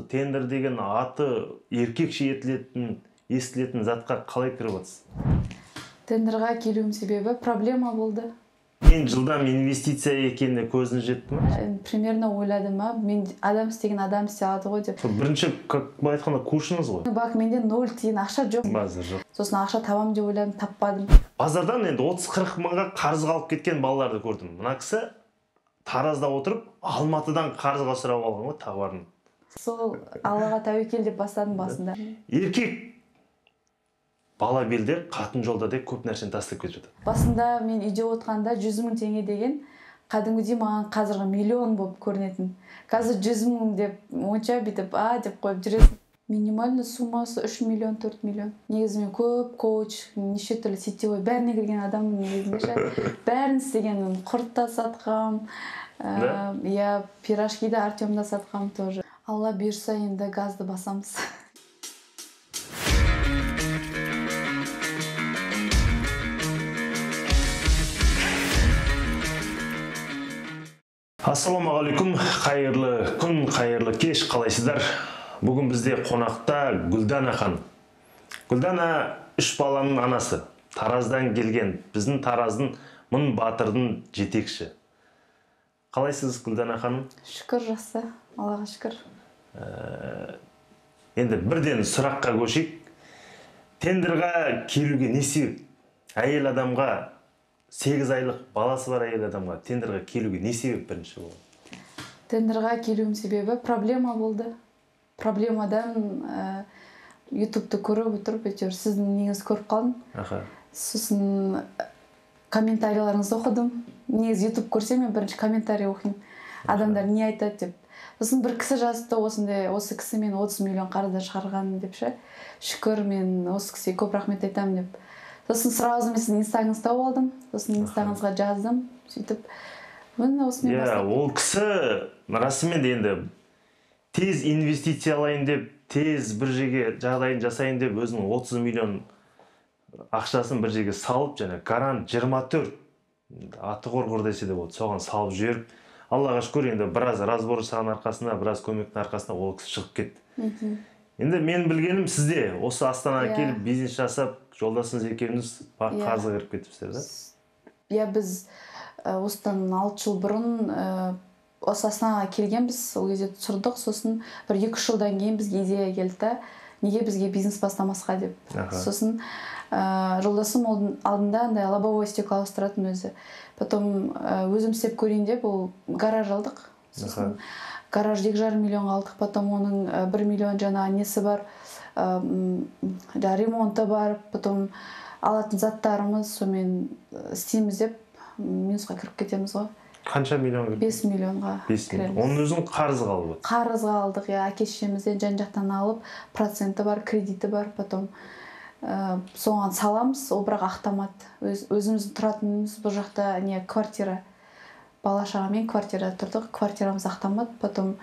Тендер деген аты еркекше естілетін затқа қалай кіріп жатсыз? Тендерға келуім себебі проблема болды. Мен жылдам инвестиция екеніне көзіңіз жетті ме? Примерно ойладым, мен адам істеген адам істей алады ғой деп. Бірінші, как былай айтқанда, кушыңыз ғой. Бак, менде 0 тиын ақша жоқ. Базар жоқ. Сосын ақша табам деп ойладым, таппадым. Базардан енді 30-40 мыңға қарыз қалып кеткен балаларды көрдім. Мына кісі Таразда отырып, Алматыдан қарызға сұрап алған ғой тауарын. Сол Аллаға тәуекел деп бастадым басында. Еркек бала белде, қатын жолда деп көп нәрсені тастап кетіп жатады. Басында мен үйде отқанда 100 мың теңге деген кәдімгідей маған қазіргі миллион болып көрінетін. Қазір 100 мың деп онша бүйтіп деп қойып жүресің. Минимальный суммасы 3 миллион, 4 миллион. Негізі мен көп коуч, неше түрлі сетевой бәріне кірген адаммын негізінде ше. Бәрін істегенмін. Құрт та сатқам, пирожки да Артемда сатқам тоже. Алла бұйырса енді газды басамыз. Ассалаумағалейкум, қайырлы күн, қайырлы кеш, қалайсыздар? Бүгін бізде қонақта Гүлдана ханым. Гүлдана 3 баланың анасы, Тараздан келген, біздің Тараздың мың батырдың жетекші. Қалайсыз, Гүлдана ханым? Шүкір, жақсы, Аллаға шүкір. Енді бірден сұраққа көшейік. Тендерға келуге не себеп? Әйел адамға 8 айлық баласы бар әйел адамға тендерға келуге не себеп бірінші болды? Тендерға келуім себебі проблема болды. Проблемадан ютубты көріп отырып, сіздің неңіз көріп қалдым. Сосын комментарийларыңызды оқыдым. Негіз ютуб көрсем, мен бірінші комментарий оқимын. Адамдар не айтады деп. Сосын бір кісі жазды, осы кісі мен 30 миллион қарыздан шығарғанмын деп ше. Шүкір, мен осы кісіге көп рахмет айтамын деп. Сосын сразу мен сіздің инстаграмыңызды тауып алдым. Сосын инстаграмыңызға жаздым. Сөйтіп, ол кісі расымен де енді тез инвестициялайын деп, тез бір жерге жағдайын жасайын деп, өзінің 30 миллион ақшасын бір жерге салып, және гарант 24 аты қорғыр десе де болды, соған салып жіберіп, Аллаға шүкір, енді біраз разбор жасаған арқасында, біраз көмектің арқасында ол кісі шығып кетті. Енді мен білгенім, сізде осы Астанаға келіп бизнес жасап, жолдасыңыз екеуіңіз қарызға кіріп кетіпсіздер, да? Біз осыдан 6 жыл бұрын осы Астанаға келгенбіз, ол кезде тұрдық, сосын бір 2 жылдан кейін бізге идея келді, неге бізге бизнес бастамасқа деп. Сосын жолдасым алдында лобовой стекло ауыстыратын өзі. Потом өзім істеп көрейін деп, ол гараж алдық. Сосын гараж 2,5 миллионға алдық, потом оның 1 миллион жаңа несі бар, ремонты бар, потом алатын заттарымыз, сомен істейміз деп, минусқа кіріп кетеміз ғой. Қанша миллион кіріп? 5 миллионға кіреміз. Оның өзің қарызға алып? Қарызға алдық, әке-шешемізден жан-жақтан алып, проценті бар, кредиті бар, потом соған саламыз, ол бірақ ақтамады. Өзіміздің тұратынымыз бұл жақта квартира, бала-шағамен квартира тұрдық, квартирамыз ақтамады, потом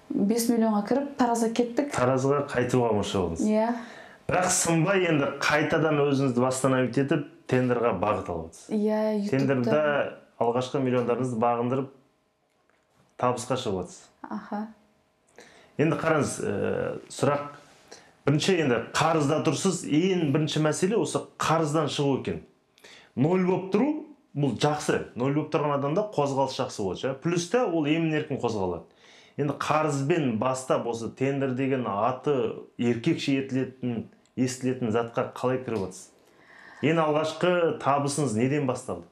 5 миллионға кіріп, Таразға кеттік. Таразға қайтуға мұшы болдыңыз. Бірақ сынбай енді қайтадан өзіңізді бастан етіп, тендерға бағыт алып отырсыз. Тендерда алғашқы миллиондарыңызды бағындырып, табысқа шығып отырсыз. Енді қараңыз, сұрақ, бірінші енді қарызда тұрсыз, ең бірінші мәселе осы қарыздан шығу екен. 0 болып тұру, бұл жақсы. 0 болып тұрған адамда қозғалыс жақсы болады. Плюс та ол емін-еркін қозғалады. Енді қарызбен бастап осы тендер деген аты еркекше естілетін затқа қалай кіріп жатсыз? Ең алғашқы табысыңыз неден басталды?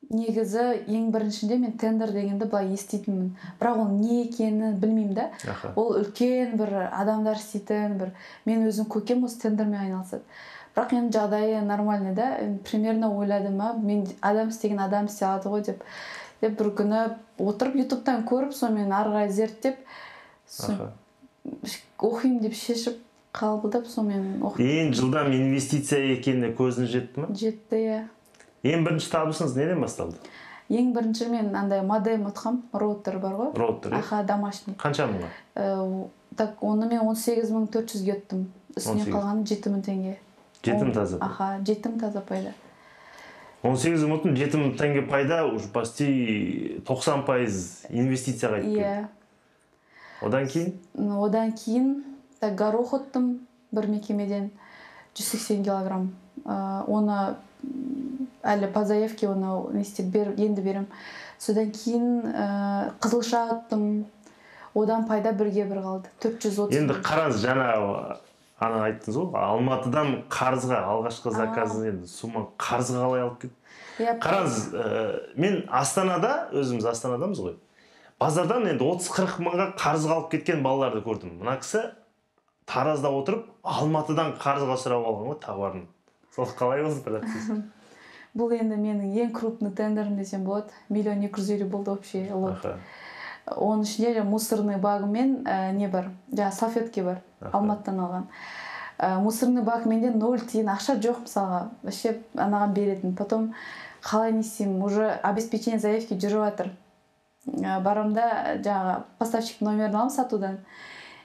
Негізі ең біріншінде мен тендер дегенді былай еститінмін. Бірақ ол не екенін білмеймін да. Ол үлкен бір адамдар істейтін, мен өзім көкем осы тендермен айналысады. Бірақ енді жағдайы нормальный да. Примерно ойладым, мен адам істеген адам істей алады ғой деп. Бір күні отырып ютубтан көріп, сонымен арғай зерттеп, оқимын деп шешіп қабылдап, сонымен оқимын. Ең жылдам инвестиция екеніне көзіңіз жетті ме? Жетті, иә. Ең бірінші табысыңыз неден басталды? Ең бірінші мен модем ұтқам, роутер бар ғой? Роутер, иә? Домашний. Қанша мыңға? Оны мен 18.400-ге ұттым. Үстіне қалғаны 7.000 теңге. 7 таза? 7 таза пайда. 18 ұмытын 7 теңге пайда, почти 90% инвестиция қайтып кетті. Одан кейін горох ұттым бір мекемеден 180 килограмм. Оны әлі по заявке оны енді берем. Содан кейін қызылша ұттым. Одан пайда бірге бір қалды. 430. Енді қараңыз, жаңа ана айттыңыз ғой, Алматыдан Қарызға алғашқы заказы енді сума Қарызға қалай алып кетті? Қараңыз, мен Астанада, өзіміз Астанадамыз ғой. Базардан енді 30-40 мыңға Қарызға алып кеткен балаларды көрдім. Мына кісі Таразда отырып, Алматыдан Қарызға сұрап алған ғой товарын. Сол қалай болды процесс? Бұл енді менің ең крупный тендерім десем болады. 1,250,000 болды вообще лот. Оның ішінде мусорный багымен не бар? Салфетки бар. Алматыдан алған. Мусорный багымен де 0 тиын ақша жоқ мысалға. Вообще анаған беретін. Потом қалай не істеймін? Уже обеспечение заявки жүріп жатыр. Барымда жаңағы поставщик номерін аламын сатудан.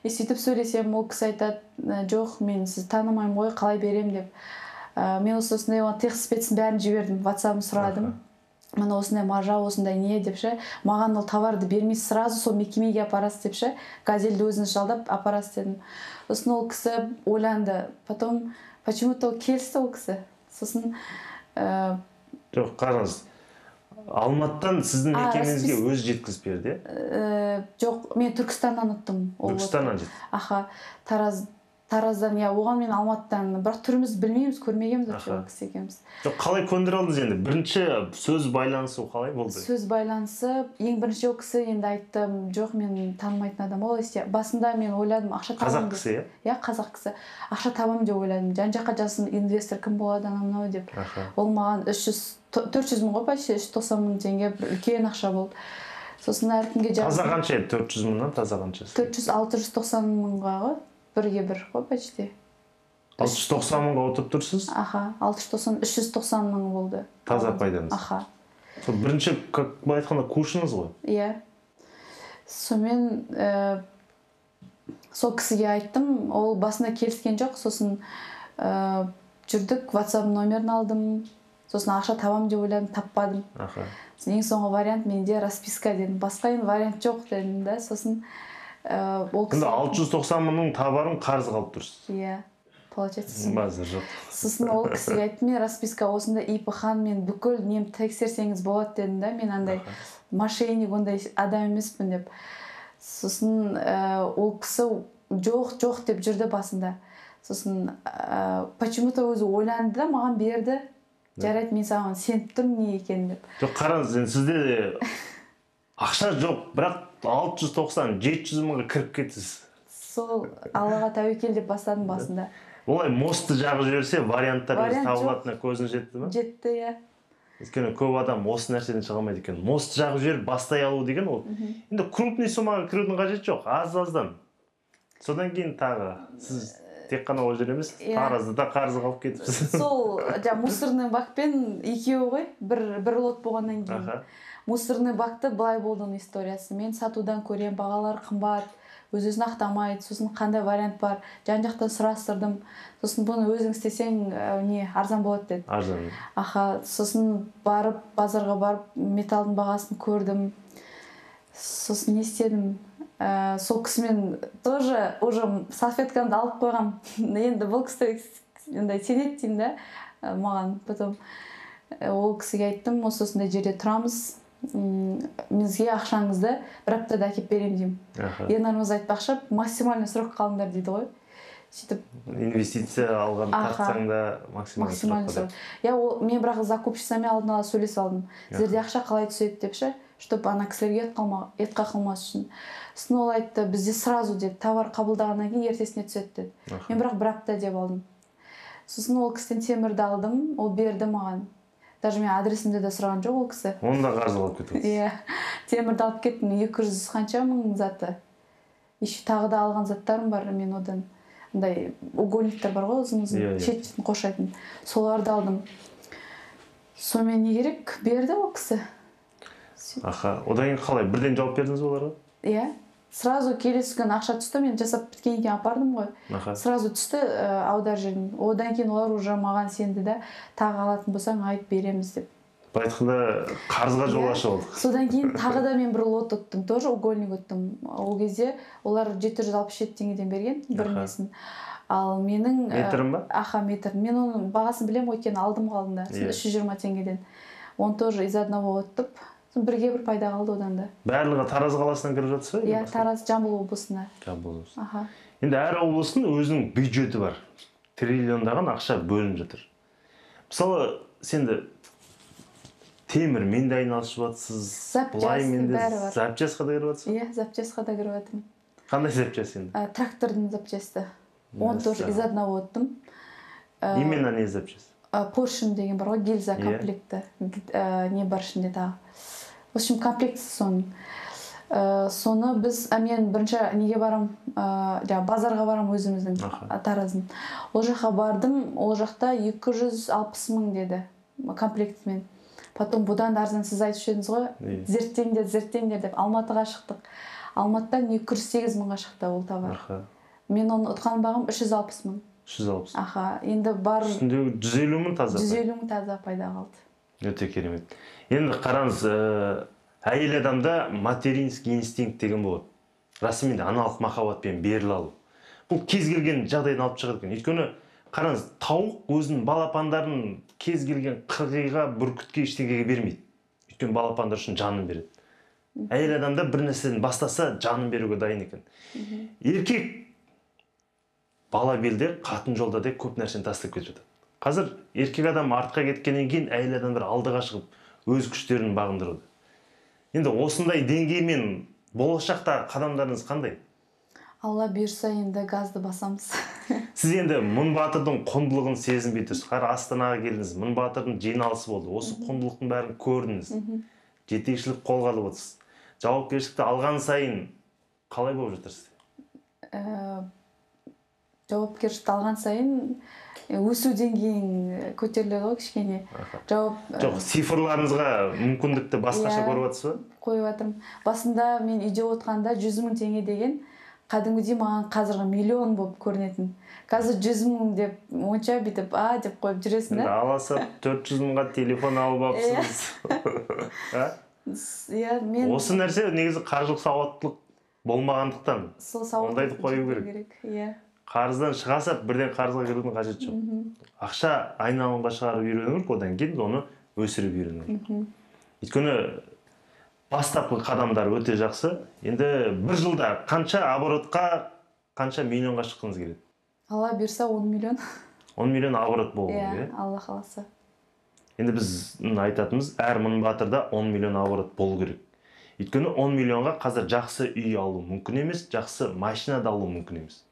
Сөйтіп сөйлесем, ол кісі айтады, жоқ, мен сіз танымаймын ғой, қалай берем деп. Мен осындай текст спецін бәрін жібердім, WhatsApp-ын сұрадым. Мына осындай маржа, осындай не депші. Маған ол товарды бермейсіз, сразу сол мекемеге апарасыз депші. Газельді өзіңіз жалдап апарасыз дедім. Сосын ол кісі ойланды. Потом почему-то келісті ол кісі. Сосын жоқ, қараңыз. Алматыдан сіздің мекемеңізге өзі жеткізіп берді? Жоқ, мен Түркістаннан ұттым. Түркістаннан жетті? Аха, Тараздан, оған мен Алматыдан, бірақ түріміз білмейміз, көрмегеміз ол кісі екенбіз. Жоқ, қалай көндіре алдыңыз енді? Бірінші сөз байланысы қалай болды? Сөз байланысы, ең бірінші ол кісі енді айттым, жоқ, мен танымайтын адам ол есте. Басында мен ойладым, ақша табам деп. Қазақ кісі, иә? Қазақ кісі. Ақша табам деп ойладым. Жан-жаққа жазсын, инвестор кім болады анау деп. Ол маған 400 мың ғой, почти 390 мың теңге бір үлкен ақша болды. Сосын әркімге жаздым. Таза қанша еді? 400 мыңнан таза қанша? 690 мыңға ғой. Бірге бір ғой, почти. 690 мыңға отырып тұрсыз? Аха, 390 мың болды. Таза пайдаңыз? Аха. Сол бірінші, как былай айтқанда, кушыңыз ғой? Иә. Сонымен сол кісіге айттым, ол басында келіскен жоқ, сосын жүрдік, WhatsApp номерін алдым, сосын ақша табам деп ойладым, таппадым. Ең соңғы вариант менде расписка дедім, басқа енді вариант жоқ дедім да, сосын ол кісі... 690 мыңның табарын қарызға алып тұрсыз? Иә, получается. Базар жоқ. Сосын ол кісіге айттым, мен расписка осында ИП-хан мен бүкіл немді тексерсеңіз болады дедім да, мен андай мошенник, ондай адам емеспін деп. Сосын ол кісі жоқ деп жүрді басында. Сосын почему-то өзі ойланды да, маған берді. Жарайды, мен саған сеніп тұрмын не екен деп. Жоқ, қараңыз, сізде ақша жоқ, бірақ 690-700 мыңға кіріп кеттіңіз. Сол Аллаға тәуекел деп бастадым басында. Олай мостты жағып жіберсе, варианттар өзі табылатынына көзін жетті ме? Жетті, иә. Өйткені көп адам осы нәрседен шыға алмайды екен. Мост жағып жіберіп бастай алу деген ол. Енді крупный суммаға кірудің қажеті жоқ, аз-аздан. Содан кейін тағы сіз тек қана ол жер емес, Таразда қарызға алып кетіпсіз. Сол мусорный бакпен екеуі ғой, бір лот болғаннан кейін. Мусорный бакты былай болдың историясы. Мен сатудан көрем, бағалар қымбат, өз-өзін ақтамайды, сосын қандай вариант бар, жан-жақтан сұрастырдым. Сосын бұны өзің істесең арзан болады деді. Арзан. Аха, сосын базарға барып, металдың бағасын көрдім. Сосын не істедім? Сол кісімен тоже уже салфеткамды алып қойғам. Енді бұл кісі сенет деймін да маған. Потом ол кісіге айттым, осындай жерде тұрамыз. Менізге ақшаңызды бір аптада әкеп берем деймін. Енарымыз айтпақшы, максимальный срок қалыңдар дейді ғой. Инвестиция алған тартсаң да максимальный срок. Мен бірақ закупщицамен алдын ала сөйлесіп алдым. Сіздерде ақша қалай түседі депші, чтобы ана кісілерге ет қақылмас үшін. Сосын ол айтты, бізде сразу деді, товар қабылдағаннан кейін ертесіне түседі деді. Мен бірақ бір апта деп алдым. Сосын ол кісіден темірді алдым, ол берді маған. Даже мен адресімді де сұраған жоқ ол кісі. Оны да қарызға алып кетіңіз. Иә, темірді алып кеттім, 200 қанша мың заты. Тағы да алған заттарым бар, мен одан. Угольниктер бар ғой, ұзын-ұзын, шет-шетін қошайтын. Соларды алдым. Сонымен не керек? Берді ол кісі. Аха, одан кейін қалай? Бірден жауап бердіңіз оларға? Иә. Сразу келесі күн ақша түсті, мен жасап біткеннен кейін апардым ғой. Сразу түсті аудар жерін. Одан кейін олар уже маған сенді да, тағы алатын болсаң айып береміз деп. былай айтқанда қарызға жол ашып алдық. Содан кейін тағы да мен бір лот ұттым, тоже угольник ұттым. Ол кезде олар 767 теңгеден берген бір несін. Ал менің метрін ба? Аха, метр. Мен оның бағасын білем, өйткені алдым қалдында 320 теңгеден. Оны тоже из одного ұттып, бірге бір пайда қалды одан да. Барлығы Тараз қаласынан кіріп жатса? Иә, Тараз, Жамбыл облысына. Жамбыл облысы. Аха. Енді әр облыстың өзінің бюджеті бар. Триллиондаған ақша бөлініп жатыр. Мысалы, сенде темір менде айналысып жатсыз, бұлай менде запчасқа да кіріп жатсыз? Иә, запчасқа да кіріп жатырмын. Қандай запчас енді? Трактордың запчасты. Оны тоже из одного оттым. Именно не запчас? Поршень деген бар ғой, гильза комплекті. Не бар ішінде тағы. В общем, комплект соның. Соны біз, мен бірінші неге барам, базарға барам өзіміздің Тараздың. Ол жаққа бардым, ол жақта 260 мың деді комплектімен. Потом бұдан да арзан, сіз айтып едіңіз ғой, зерттеңдер деп Алматыға шықтық. Алматыдан 208 мыңға шықты ол товар. Мен оны ұтқан бағым 360 мың. 360. Аха, енді бар... Үстінде 150 мың таза. 150 мың таза пайда қалды. Өте керемет. Енді қараңыз, әйел адамда материнский инстинкт деген болады. Расымен де аналық махаббатпен беріле алу. Бұл кез келген жағдайдан алып шығады екен. Өйткені қараңыз, тауық өзінің балапандарын кез келген қырғиға, бүркітке, ештеңеге бермейді. Өйткені балапандар үшін жанын береді. Әйел адамда бір нәрседен бастаса, жанын беруге дайын екен. Еркек бала белде, қатын жолда деп көп нәрсені тастап кетіп жатады. Қазір еркек адам артқа кеткеннен кейін әйел адамдар алдыға шығып, өз күштерін бағындыруда. Енді осындай деңгеймен болашақта қадамдарыңыз қандай? Алла бұйырса, енді газды басамыз. Сіз енді Мыңбатырдың құндылығын сезінбей тұрсыз. Астанаға келдіңіз, Мыңбатырдың жиналысы болды. Осы құндылықтың бәрін көрдіңіз. Жетекшілік қолға алып отырсыз. Жауапкершілікті алған сайын қалай болып жатырсыз? Жауапкершілікті алған сайын өсу деңгейін көтеріледі ғой кішкене. Жоқ, цифрларыңызға мүмкіндікті басқаша көріп жатсыз ба? Қойып жатырмын. Басында мен үйде отқанда 100 мың теңге деген кәдімгідей маған қазіргі миллион болып көрінетін. Қазір 100 мың деп, онша бүйтіп, деп қойып жүресің да? Аласа 400 мыңға телефон алып алыпсыз. Осы нәрсе негізі қаржылық сауаттылық болмағандықтан. Ондайды қою керек. Қарыздан шығаса, бірден қарызға кірудің қажеті жоқ. Ақша айналымға шығарып үйрену керек, одан кейін оны өсіріп үйрену керек. Өйткені бастапқы қадамдар өте жақсы. Енді бір жылда қанша оборотқа, қанша миллионға шыққыңыз келеді? Алла бұйырса 10 миллион. 10 миллион оборот болу керек. Алла қаласа. Енді біздің айтатынымыз, әр Мыңбатырда 10 миллион оборот болу керек. Өйткені 10 миллионға қазір жақсы үй алу мүмкін емес, жақсы машина да алу мүмкін емес.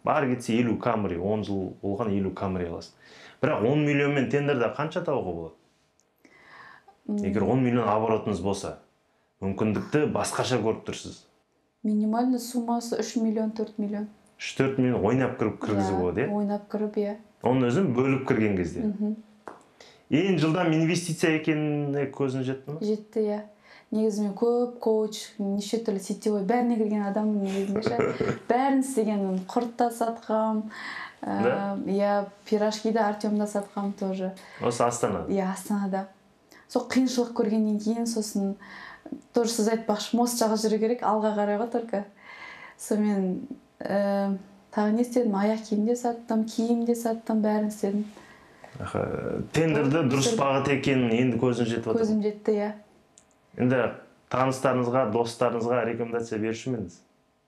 Бар кетсе 50 Camry, 10 жыл болған 50 Camry аласың. Бірақ 10 миллионмен тендерде қанша табуға болады? Егер 10 миллион оборотыңыз болса, мүмкіндікті басқаша көріп тұрсыз. Минимальный суммасы 3 миллион, 4 миллион. 3-4 миллион ойнап кіріп кіргізу болады, е? Ойнап кіріп, е. Оның өзін бөліп кірген кезде. Ең жылдам инвестиция екеніне көзін жетті ме? Жетті, е. Негізі мен көп коуч, неше түрлі сетевой бәріне кірген адамның негізінде. Бәрін істегенмін. Құрт та сатқам, пирожки да Артемда сатқам тоже. Осы Астанада? Астанада. Сол қиыншылық көргеннен кейін, сосын тоже сіз айтпақшы, мост жағы жүру керек, алға қарай ғой только. Сонымен тағы не істедім? Аяқ киім де саттым, киім де саттым, бәрін істедім. Тендерді дұрыс бағыт екенін енді көзін жетіп отыр. Көзім жетті, иә. Енді таныстарыңызға, достарыңызға рекомендация беруші едіңіз?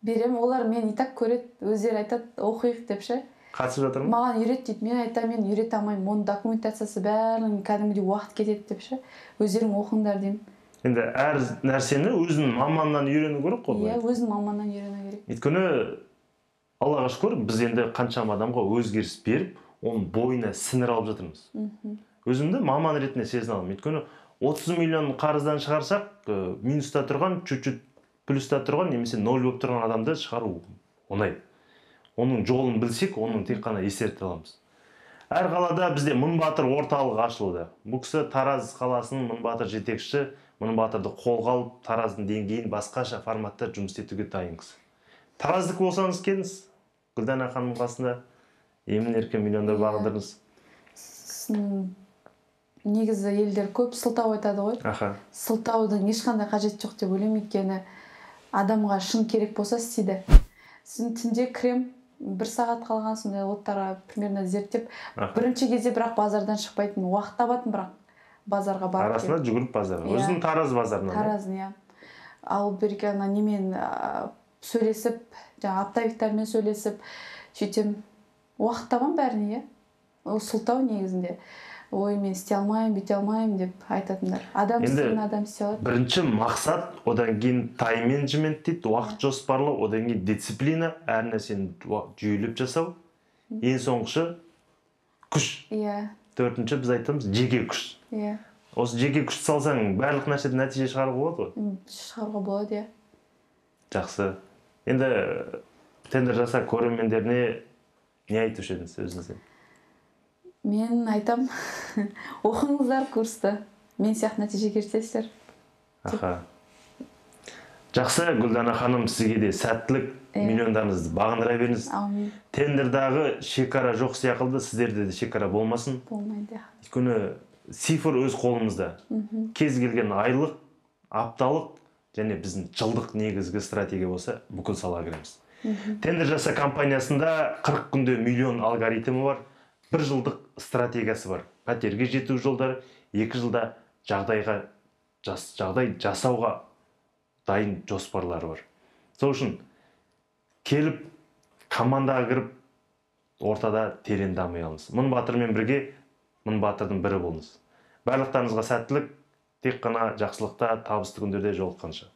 Берем, олар мен и так көреді, өздері айтады, оқиық деп ше. Қатысып жатыр ма? Маған үйрет дейді, мен айтамын, мен үйрете алмаймын, оның документациясы бәрін кәдімгідей уақыт кетеді деп ше. Өздерің оқыңдар деймін. Енді әр нәрсені өзінің маманнан үйрену керек қой. Иә, өзінің маманнан үйрену керек. Өйткені Аллаға шүкір, біз енді қаншама адамға өзгеріс беріп, оның бойына сіңір алып жатырмыз. Өзімді маман ретінде сезіне аламын. Өйткені 30 миллион қарыздан шығарсақ, минуста тұрған, чуть-чуть плюста тұрған, немесе 0 болып тұрған адамды шығару оңай. Оның жолын білсек, оның тек қана есерте аламыз. Әр қалада бізде Мыңбатыр орталығы ашылды. Бұл кісі Тараз қаласының Мыңбатыр жетекші, Мыңбатырды қолға алып, Тараздың деңгейін басқаша форматта жұмыс етуге дайын кісі. Тараздық болсаңыз келіңіз, Гүлдана ханымның қасында емін-еркін миллиондар бағындырыңыз. негізі елдер көп сылтау айтады ғой. Сылтаудың ешқандай қажеті жоқ деп ойлаймын, өйткені адамға шын керек болса істейді. Сосын түнде кірем, 1 сағат қалған, сондай лоттарға примерно зерттеп, бірінші кезде бірақ базардан шықпайтын, уақыт табатын, бірақ базарға барып арасында жүгіріп базарға. Өзінің Тараз базарынан. Таразын, иә. Ал берген немен сөйлесіп, оптовиктармен сөйлесіп, сөйтем, уақыт табам бәріне, иә. Ол сылтау негізінде. Ой, мен істей алмаймын, бүйте алмаймын деп айтатындар. Адам істеген адам істей алады. Бірінші мақсат, одан кейін тайм-менеджмент дейді, уақыт жоспарлау, одан кейін дисциплина, әр нәрсені жүйелеп жасау. Ең соңғысы күш. Төртінші біз айтамыз жеке күш. Осы жеке күш салсаң, барлық нәрседен нәтиже шығаруға болады ғой? Шығаруға болады, иә. Жақсы. Енді тендер жаса көрермендеріне не айтушы едіңіз өзіңізден? Мен айтам, оқыңыздар курсты. Мен сияқты нәтижеге жетесіздер. Жақсы, Гүлдана ханым, сізге де сәттілік, миллиондарыңызды бағындыра беріңіз. Аумин. Тендердағы шекара жоқ сияқты, сіздерде де шекара болмасын. Болмайды. Өйткені цифр өз қолымызда. Кез келген айлық, апталық және біздің жылдық негізгі стратегия болса, бүкіл салаға кіреміз. Тендер жаса компаниясында 40 күнде миллион алгоритмі бар. 1 жылдық стратегиясы бар. Пәтерге жету жолдары, 2 жылда жағдай жасауға дайын жоспарлары бар. Сол үшін келіп, командаға кіріп, ортада терең дамый алыңыз. Мың батырмен бірге, мың батырдың бірі болыңыз. Барлықтарыңызға сәттілік, тек қана жақсылықта, табысты күндерде жолыққанша.